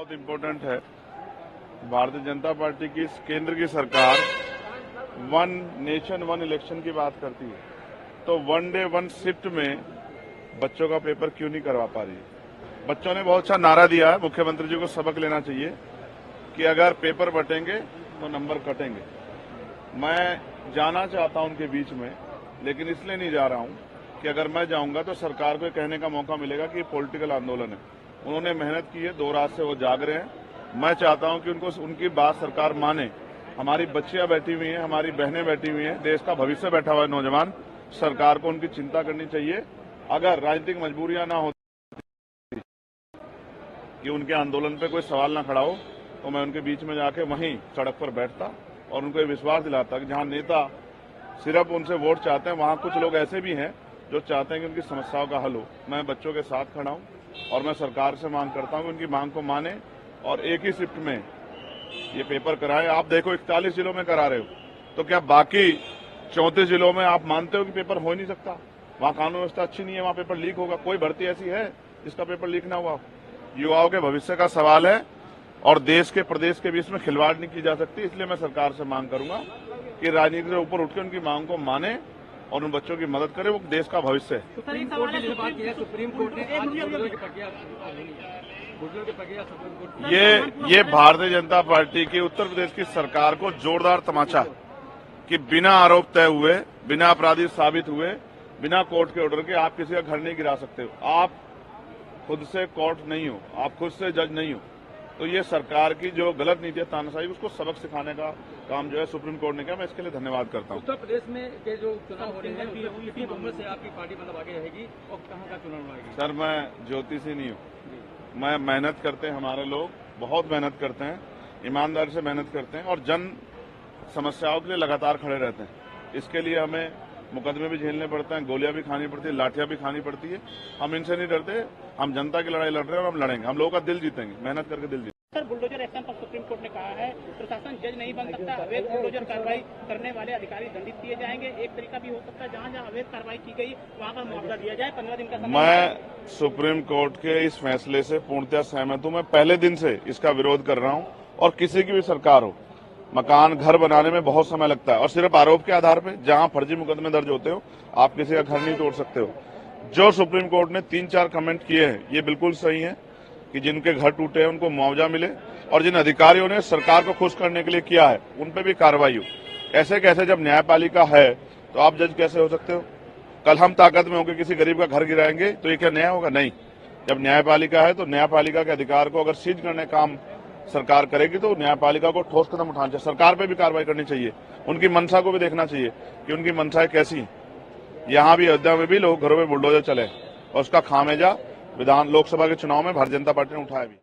बहुत इम्पोर्टेंट है। भारतीय जनता पार्टी की केंद्र की सरकार वन नेशन वन इलेक्शन की बात करती है, तो वन डे वन शिफ्ट में बच्चों का पेपर क्यों नहीं करवा पा रही है। बच्चों ने बहुत अच्छा नारा दिया है, मुख्यमंत्री जी को सबक लेना चाहिए कि अगर पेपर बटेंगे तो नंबर कटेंगे। मैं जाना चाहता हूं उनके बीच में, लेकिन इसलिए नहीं जा रहा हूं कि अगर मैं जाऊंगा तो सरकार को कहने का मौका मिलेगा कि पॉलिटिकल आंदोलन है। उन्होंने मेहनत की है, 2 रात से वो जाग रहे हैं। मैं चाहता हूं कि उनको उनकी बात सरकार माने। हमारी बच्चियां बैठी हुई हैं, हमारी बहनें बैठी हुई हैं, देश का भविष्य बैठा हुआ है नौजवान। सरकार को उनकी चिंता करनी चाहिए। अगर राजनीतिक मजबूरियां ना हो कि उनके आंदोलन पे कोई सवाल ना खड़ा हो, तो मैं उनके बीच में जाके वहीं सड़क पर बैठता और उनको ये विश्वास दिलाता कि जहां नेता सिर्फ उनसे वोट चाहते हैं, वहां कुछ लोग ऐसे भी हैं जो चाहते हैं कि उनकी समस्याओं का हल हो। मैं बच्चों के साथ खड़ा हूं और मैं सरकार से मांग करता हूं कि उनकी मांग को माने और एक ही शिफ्ट में ये पेपर कराएं। आप देखो 41 जिलों में करा रहे हो, तो क्या बाकी 34 जिलों में आप मानते हो कि पेपर हो ही नहीं सकता? वहां कानून व्यवस्था अच्छी नहीं है, वहां पेपर लीक होगा। कोई भर्ती ऐसी है जिसका पेपर लीक ना हुआ? युवाओं के भविष्य का सवाल है और देश के प्रदेश के बीच में खिलवाड़ नहीं की जा सकती। इसलिए मैं सरकार से मांग करूंगा कि राजनीति से ऊपर उठ के उनकी मांग को माने और उन बच्चों की मदद करे। वो देश का भविष्य है। सुप्रीम कोर्ट ने ये भारतीय जनता पार्टी की उत्तर प्रदेश की सरकार को जोरदार तमाचा कि बिना आरोप तय हुए, बिना अपराधी साबित हुए, बिना कोर्ट के ऑर्डर के आप किसी का घर नहीं गिरा सकते हो। आप खुद से कोर्ट नहीं हो, आप खुद से जज नहीं हो। तो ये सरकार की जो गलत नीति है तानाशाही, उसको सबक सिखाने का काम जो है सुप्रीम कोर्ट ने किया। मैं इसके लिए धन्यवाद करता हूँ। उत्तर प्रदेश में के जो चुनाव हो रहे हैं, कितनी बहुमत से आपकी पार्टी मतलब आगे रहेगी और कहाँ का चुनाव लड़ेगी? सर, मैं ज्योतिषी नहीं हूँ। मैं मेहनत करते हैं, हमारे लोग बहुत मेहनत करते हैं, ईमानदारी से मेहनत करते हैं और जन समस्याओं के लिए लगातार खड़े रहते हैं। इसके लिए हमें मुकदमे भी झेलने पड़ते हैं, गोलियां भी खानी पड़ती है, लाठियां भी खानी पड़ती है। हम इनसे नहीं डरते। हम जनता की लड़ाई लड़ रहे हैं और हम लड़ेंगे। हम लोगों का दिल जीतेंगे, मेहनत करके दिल जीतेंगे। सर, बुलडोजर एक्शन पर सुप्रीम कोर्ट ने कहा है प्रशासन जज नहीं बन सकता। अवैध बुलडोजर कार्रवाई करने वाले अधिकारी दंडित किए जाएंगे। एक तरीका भी हो सकता है जहां अवैध कार्रवाई की गई वहां पर मुआवजा दिया जाए। 15 दिन का समय। मैं सुप्रीम कोर्ट के इस फैसले से पूर्णतः सहमत हूं। मैं पहले दिन से इसका विरोध कर रहा हूं और किसी की भी सरकार हो, मकान घर बनाने में बहुत समय लगता है और सिर्फ आरोप के आधार पर जहां फर्जी मुकदमे दर्ज होते हो, आप किसी का घर नहीं तोड़ सकते हो। जो सुप्रीम कोर्ट ने 3-4 कमेंट किए हैं, ये बिल्कुल सही है कि जिनके घर टूटे हैं उनको मुआवजा मिले और जिन अधिकारियों ने सरकार को खुश करने के लिए किया है उन पे भी कार्रवाई हो। ऐसे कैसे, जब न्यायपालिका है तो आप जज कैसे हो सकते हो? कल हम ताकत में होकर किसी गरीब का घर गिराएंगे तो ये क्या न्याय होगा? नहीं। जब न्यायपालिका है तो न्यायपालिका के अधिकार को अगर सीज करने काम सरकार करेगी तो न्यायपालिका को ठोस कदम उठाना चाहिए। सरकार पे भी कार्रवाई करनी चाहिए। उनकी मंशा को भी देखना चाहिए कि उनकी मंशाएं कैसी हैं। यहाँ भी, अयोध्या में भी लोग घरों में बुलडोजर चले और उसका खामियाजा लोकसभा के चुनाव में भारतीय जनता पार्टी ने उठाया भी।